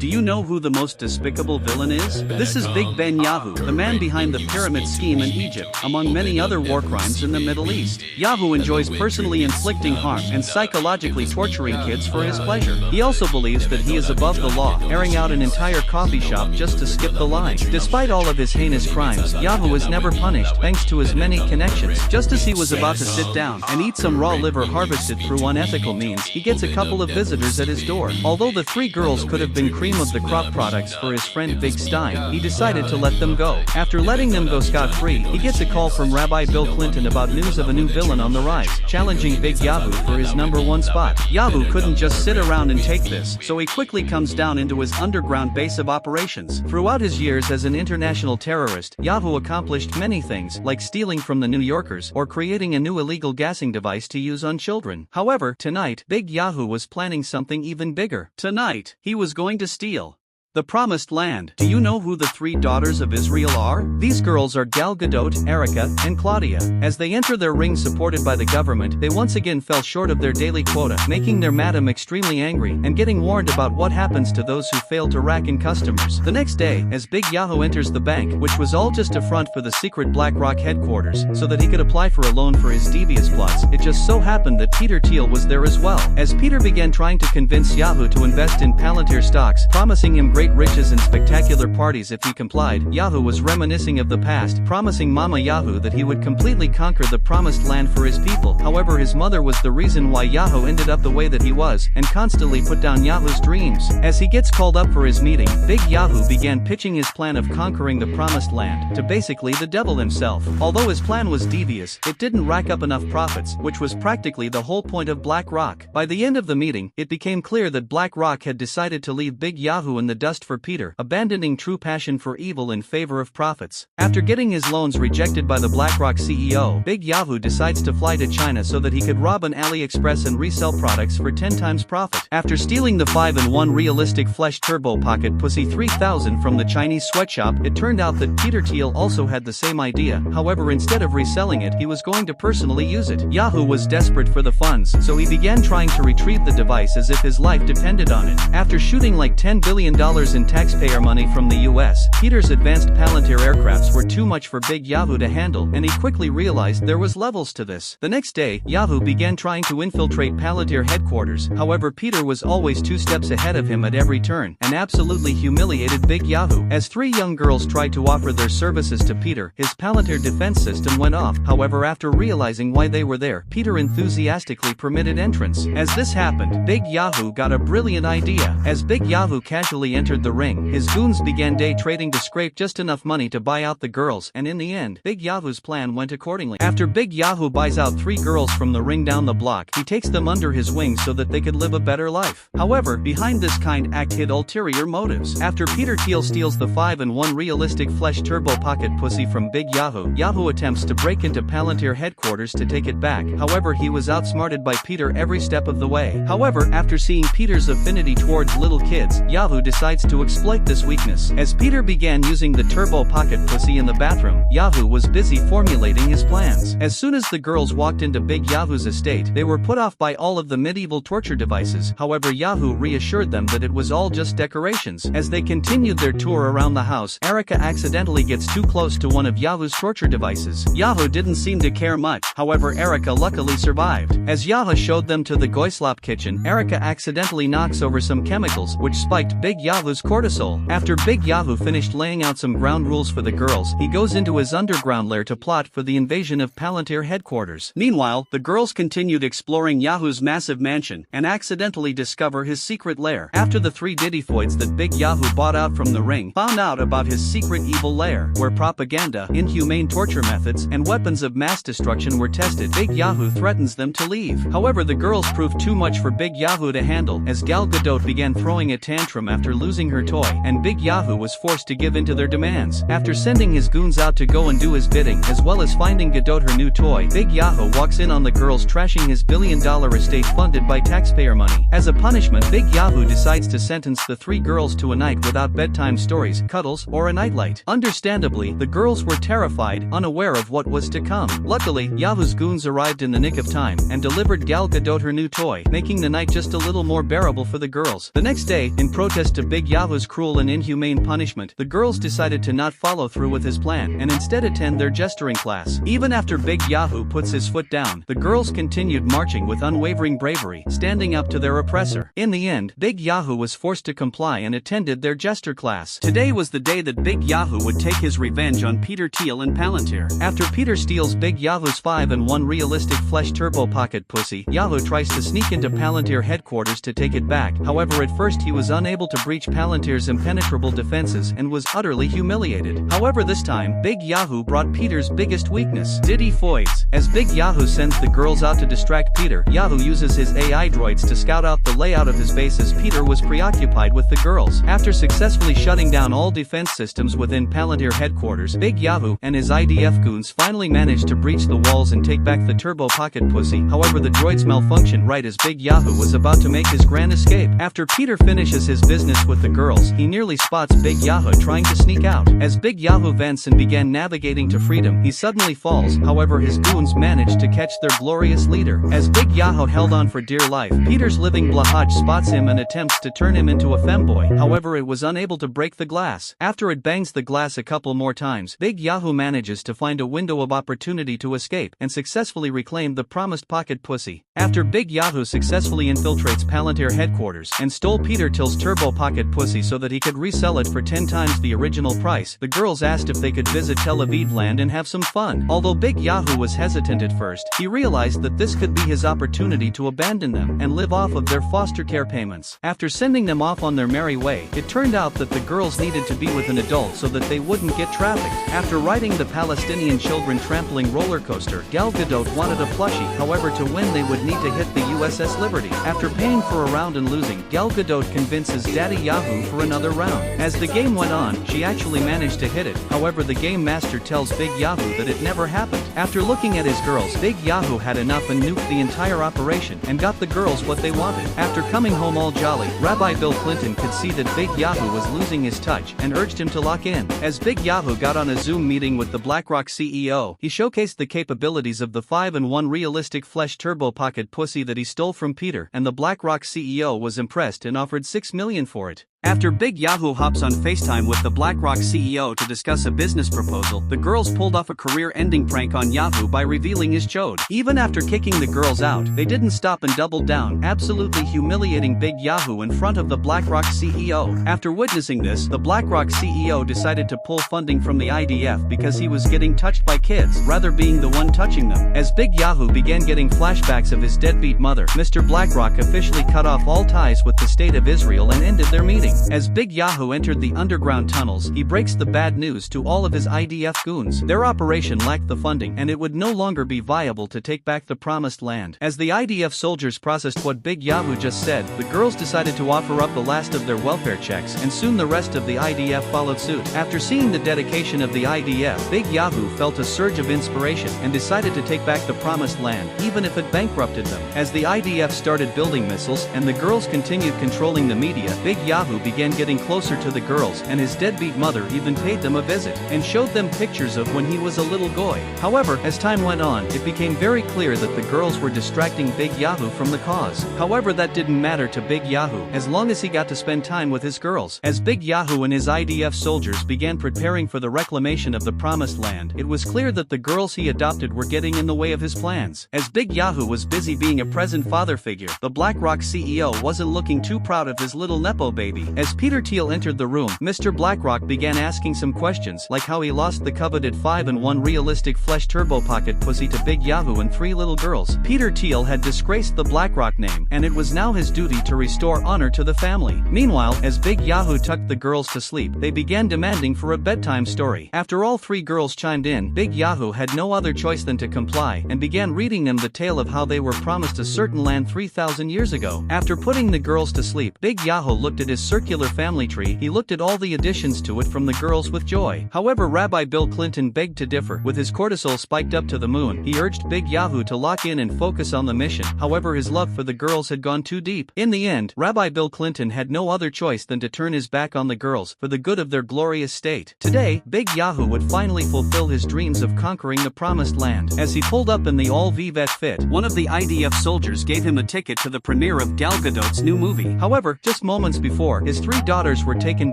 Do you know who the most despicable villain is? This is Big Ben Yahu, the man behind the pyramid scheme in Egypt, among many other war crimes in the Middle East. Yahu enjoys personally inflicting harm and psychologically torturing kids for his pleasure. He also believes that he is above the law, airing out an entire coffee shop just to skip the line. Despite all of his heinous crimes, Yahu is never punished thanks to his many connections. Just as he was about to sit down and eat some raw liver harvested through unethical means, he gets a couple of visitors at his door. Although the three girls could have been cream of the crop products for his friend Big Stein, he decided to let them go. After letting them go scot-free, he gets a call from Rabbi Bill Clinton about news of a new villain on the rise, challenging Big Yahu for his #1 spot. Yahu couldn't just sit around and take this, so he quickly comes down into his underground base of operations. Throughout his years as an international terrorist, Yahu accomplished many things, like stealing from the New Yorkers or creating a new illegal gassing device to use on children. However, tonight, Big Yahu was planning something even bigger. Tonight, he was going to steal the Promised Land. Do you know who the three daughters of Israel are? These girls are Gal Gadot, Erica, and Claudia. As they enter their ring supported by the government, they once again fell short of their daily quota, making their madam extremely angry and getting warned about what happens to those who fail to rack in customers. The next day, as Big Yahu enters the bank, which was all just a front for the secret BlackRock headquarters, so that he could apply for a loan for his devious plots, it just so happened that Peter Thiel was there as well. As Peter began trying to convince Yahu to invest in Palantir stocks, promising him great riches and spectacular parties if he complied, Yahu was reminiscing of the past, promising Mama Yahu that he would completely conquer the promised land for his people. However, his mother was the reason why Yahu ended up the way that he was, and constantly put down Yahu's dreams. As he gets called up for his meeting, Big Yahu began pitching his plan of conquering the promised land to basically the devil himself. Although his plan was devious, it didn't rack up enough profits, which was practically the whole point of BlackRock. By the end of the meeting, it became clear that BlackRock had decided to leave Big Yahu in the dust for Peter, abandoning true passion for evil in favor of profits. After getting his loans rejected by the BlackRock CEO, Big Yahu decides to fly to China so that he could rob an AliExpress and resell products for 10 times profit. After stealing the 5-in-1 realistic flesh turbo pocket pussy 3000 from the Chinese sweatshop, it turned out that Peter Thiel also had the same idea. However, instead of reselling it, he was going to personally use it. Yahu was desperate for the funds, so he began trying to retrieve the device as if his life depended on it. After shooting like $10 billion in taxpayer money from the US, Peter's advanced Palantir aircrafts were too much for Big Yahu to handle, and he quickly realized there was levels to this. The next day, Yahu began trying to infiltrate Palantir headquarters. However, Peter was always 2 steps ahead of him at every turn, and absolutely humiliated Big Yahu. As 3 young girls tried to offer their services to Peter, his Palantir defense system went off. However, after realizing why they were there, Peter enthusiastically permitted entrance. As this happened, Big Yahu got a brilliant idea. As Big Yahu casually entered the ring, his goons began day trading to scrape just enough money to buy out the girls, and in the end, Big Yahu's plan went accordingly. After Big Yahu buys out 3 girls from the ring down the block, he takes them under his wing so that they could live a better life. However, behind this kind act hid ulterior motives. After Peter Thiel steals the 5-in-1 realistic flesh turbo pocket pussy from Big Yahu, Yahu attempts to break into Palantir headquarters to take it back. However, he was outsmarted by Peter every step of the way. However, after seeing Peter's affinity towards little kids, Yahu decides to exploit this weakness. As Peter began using the turbo pocket pussy in the bathroom, Yahu was busy formulating his plans. As soon as the girls walked into Big Yahu's estate, they were put off by all of the medieval torture devices. However, Yahu reassured them that it was all just decorations. As they continued their tour around the house, Erica accidentally gets too close to one of Yahu's torture devices. Yahu didn't seem to care much. However, Erica luckily survived. As Yahu showed them to the Goislop kitchen, Erica accidentally knocks over some chemicals, which spiked Big Yahu's cortisol. After Big Yahu finished laying out some ground rules for the girls, he goes into his underground lair to plot for the invasion of Palantir headquarters. Meanwhile, the girls continued exploring Yahu's massive mansion and accidentally discover his secret lair. After the 3 diddyfoids that Big Yahu bought out from the ring found out about his secret evil lair, where propaganda, inhumane torture methods, and weapons of mass destruction were tested, Big Yahu threatens them to leave. However, the girls proved too much for Big Yahu to handle, as Gal Gadot began throwing a tantrum after losing her toy, and Big Yahu was forced to give in to their demands. After sending his goons out to go and do his bidding, as well as finding Gadot her new toy, Big Yahu walks in on the girls trashing his billion-dollar estate funded by taxpayer money. As a punishment, Big Yahu decides to sentence the 3 girls to a night without bedtime stories, cuddles, or a nightlight. Understandably, the girls were terrified, unaware of what was to come. Luckily, Yahu's goons arrived in the nick of time and delivered Gal Gadot her new toy, making the night just a little more bearable for the girls. The next day, in protest to Big Yahu's cruel and inhumane punishment, the girls decided to not follow through with his plan and instead attend their gesturing class. Even after Big Yahu puts his foot down, the girls continued marching with unwavering bravery, standing up to their oppressor. In the end, Big Yahu was forced to comply and attended their gesture class. Today was the day that Big Yahu would take his revenge on Peter Thiel and Palantir. After Peter steals Big Yahu's 5-in-1 realistic flesh turbo pocket pussy, Yahu tries to sneak into Palantir headquarters to take it back. However, at first he was unable to breach Palantir's impenetrable defenses and was utterly humiliated. However, this time, Big Yahu brought Peter's biggest weakness, Diddy Foids. As Big Yahu sends the girls out to distract Peter, Yahu uses his AI droids to scout out the layout of his base as Peter was preoccupied with the girls. After successfully shutting down all defense systems within Palantir headquarters, Big Yahu and his IDF goons finally managed to breach the walls and take back the turbo pocket pussy. However, the droids malfunctioned right as Big Yahu was about to make his grand escape. After Peter finishes his business with the girls, he nearly spots Big Yahu trying to sneak out. As Big Yahu vents and began navigating to freedom, he suddenly falls. However, his goons managed to catch their glorious leader. As Big Yahu held on for dear life, Peter's living blahaj spots him and attempts to turn him into a femboy. However, it was unable to break the glass. After it bangs the glass a couple more times, Big Yahu manages to find a window of opportunity to escape and successfully reclaim the promised pocket pussy. After Big Yahu successfully infiltrates Palantir headquarters and stole Peter Thiel's turbo pocket pussy so that he could resell it for 10 times the original price, the girls asked if they could visit Tel Aviv land and have some fun. Although Big Yahu was hesitant at first, he realized that this could be his opportunity to abandon them and live off of their foster care payments. After sending them off on their merry way, it turned out that the girls needed to be with an adult so that they wouldn't get trafficked. After riding the Palestinian children trampling roller coaster, Gal Gadot wanted a plushie. However, to win they would need to hit the USS Liberty. After paying for a round and losing, Gal Gadot convinces Daddy Yahu for another round. As the game went on, she actually managed to hit it. However, the game master tells Big Yahu that it never happened. After looking at his girls, Big Yahu had enough and nuked the entire operation and got the girls what they wanted. After coming home all jolly, Rabbi Bill Clinton could see that Big Yahu was losing his touch and urged him to lock in. As Big Yahu got on a Zoom meeting with the BlackRock CEO, he showcased the capabilities of the 5-in-1 realistic flesh turbo pocket pussy that he stole from Peter, and the BlackRock CEO was impressed and offered $6 million for it. After Big Yahu hops on FaceTime with the BlackRock CEO to discuss a business proposal, the girls pulled off a career-ending prank on Yahu by revealing his chode. Even after kicking the girls out, they didn't stop and doubled down, absolutely humiliating Big Yahu in front of the BlackRock CEO. After witnessing this, the BlackRock CEO decided to pull funding from the IDF because he was getting touched by kids, rather being the one touching them. As Big Yahu began getting flashbacks of his deadbeat mother, Mr. BlackRock officially cut off all ties with the state of Israel and ended their meeting. As Big Yahu entered the underground tunnels, he breaks the bad news to all of his IDF goons. Their operation lacked the funding and it would no longer be viable to take back the promised land. As the IDF soldiers processed what Big Yahu just said, the girls decided to offer up the last of their welfare checks, and soon the rest of the IDF followed suit. After seeing the dedication of the IDF, Big Yahu felt a surge of inspiration and decided to take back the promised land, even if it bankrupted them. As the IDF started building missiles and the girls continued controlling the media, Big Yahu began getting closer to the girls, and his deadbeat mother even paid them a visit and showed them pictures of when he was a little boy. However, as time went on, it became very clear that the girls were distracting Big Yahu from the cause. However, that didn't matter to Big Yahu, as long as he got to spend time with his girls. As Big Yahu and his IDF soldiers began preparing for the reclamation of the promised land, it was clear that the girls he adopted were getting in the way of his plans. As Big Yahu was busy being a present father figure, the BlackRock CEO wasn't looking too proud of his little nepo baby. As Peter Thiel entered the room, Mr. BlackRock began asking some questions, like how he lost the coveted 5-in-1 realistic flesh turbo pocket pussy to Big Yahu and 3 little girls. Peter Thiel had disgraced the BlackRock name, and it was now his duty to restore honor to the family. Meanwhile, as Big Yahu tucked the girls to sleep, they began demanding for a bedtime story. After all 3 girls chimed in, Big Yahu had no other choice than to comply, and began reading them the tale of how they were promised a certain land 3,000 years ago. After putting the girls to sleep, Big Yahu looked at his circular family tree. He looked at all the additions to it from the girls with joy. However, Rabbi Bill Clinton begged to differ. With his cortisol spiked up to the moon, he urged Big Yahu to lock in and focus on the mission. However, his love for the girls had gone too deep. In the end, Rabbi Bill Clinton had no other choice than to turn his back on the girls for the good of their glorious state. Today, Big Yahu would finally fulfill his dreams of conquering the promised land. As he pulled up in the all-Vivette fit, one of the IDF soldiers gave him a ticket to the premiere of Gal Gadot's new movie. However, just moments before, his 3 daughters were taken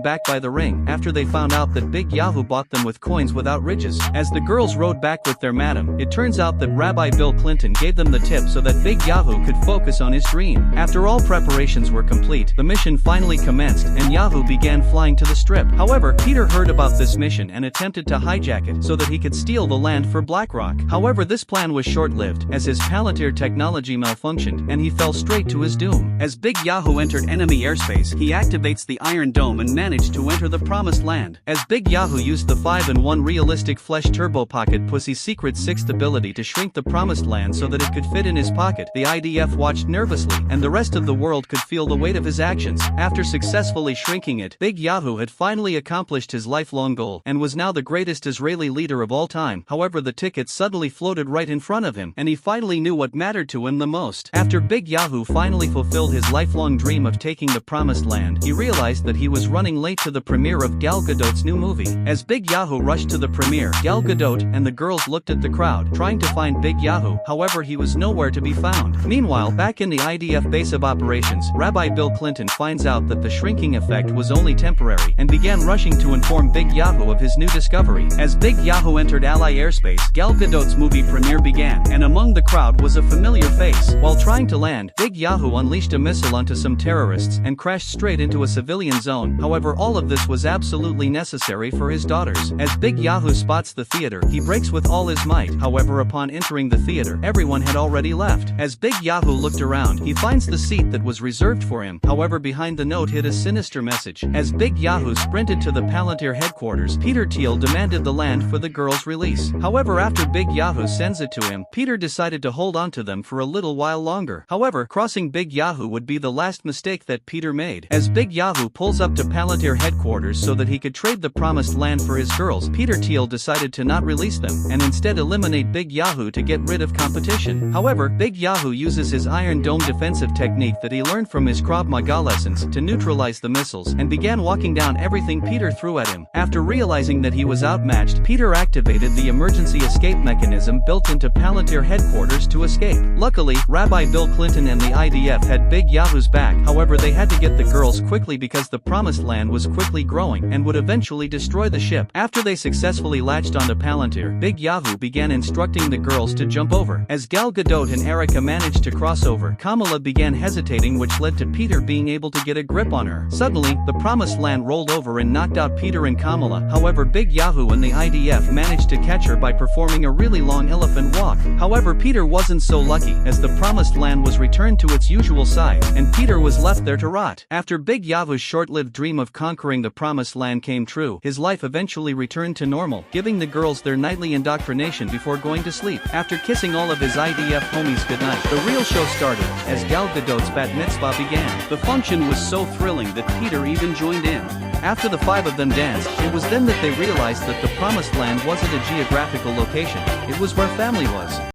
back by the ring after they found out that Big Yahu bought them with coins without ridges. As the girls rode back with their madam, it turns out that Rabbi Bill Clinton gave them the tip so that Big Yahu could focus on his dream. After all preparations were complete, the mission finally commenced and Yahu began flying to the strip. However, Peter heard about this mission and attempted to hijack it so that he could steal the land for BlackRock. However, this plan was short-lived as his Palantir technology malfunctioned and he fell straight to his doom. As Big Yahu entered enemy airspace, he activates the Iron Dome and managed to enter the Promised Land. As Big Yahu used the 5-in-1 realistic flesh turbo pocket pussy's secret 6th ability to shrink the Promised Land so that it could fit in his pocket, the IDF watched nervously and the rest of the world could feel the weight of his actions. After successfully shrinking it, Big Yahu had finally accomplished his lifelong goal and was now the greatest Israeli leader of all time. However, the ticket suddenly floated right in front of him and he finally knew what mattered to him the most. After Big Yahu finally fulfilled his lifelong dream of taking the Promised Land, he realized that he was running late to the premiere of Gal Gadot's new movie. As Big Yahu rushed to the premiere, Gal Gadot and the girls looked at the crowd, trying to find Big Yahu. However, he was nowhere to be found. Meanwhile, back in the IDF base of operations, Rabbi Bill Clinton finds out that the shrinking effect was only temporary and began rushing to inform Big Yahu of his new discovery. As Big Yahu entered Ally airspace, Gal Gadot's movie premiere began, and among the crowd was a familiar face. While trying to land, Big Yahu unleashed a missile onto some terrorists and crashed straight into a civilian zone. However, all of this was absolutely necessary for his daughters. As Big Yahu spots the theater, he brakes with all his might. However, upon entering the theater, everyone had already left. As Big Yahu looked around, he finds the seat that was reserved for him. However, behind the note hid a sinister message. As Big Yahu sprinted to the Palantir headquarters, Peter Thiel demanded the land for the girls' release. However, after Big Yahu sends it to him, Peter decided to hold on to them for a little while longer. However, crossing Big Yahu would be the last mistake that Peter made. As Big Yahu pulls up to Palantir headquarters so that he could trade the Promised Land for his girls, Peter Thiel decided to not release them and instead eliminate Big Yahu to get rid of competition. However, Big Yahu uses his Iron Dome defensive technique that he learned from his Krav Maga lessons to neutralize the missiles and began walking down everything Peter threw at him. After realizing that he was outmatched, Peter activated the emergency escape mechanism built into Palantir headquarters to escape. Luckily, Rabbi Bill Clinton and the IDF had Big Yahu's back. However, they had to get the girls quickly because the Promised Land was quickly growing and would eventually destroy the ship. After they successfully latched onto Palantir, Big Yahu began instructing the girls to jump over. As Gal Gadot and Erica managed to cross over, Kamala began hesitating, which led to Peter being able to get a grip on her. Suddenly, the Promised Land rolled over and knocked out Peter and Kamala. However, Big Yahu and the IDF managed to catch her by performing a really long elephant walk. However, Peter wasn't so lucky, as the Promised Land was returned to its usual size, and Peter was left there to rot. After Big Yahu's short-lived dream of conquering the Promised Land came true, his life eventually returned to normal, giving the girls their nightly indoctrination before going to sleep. After kissing all of his IDF homies goodnight, the real show started, as Gal Gadot's bat mitzvah began. The function was so thrilling that Peter even joined in. After the 5 of them danced, it was then that they realized that the Promised Land wasn't a geographical location, it was where family was.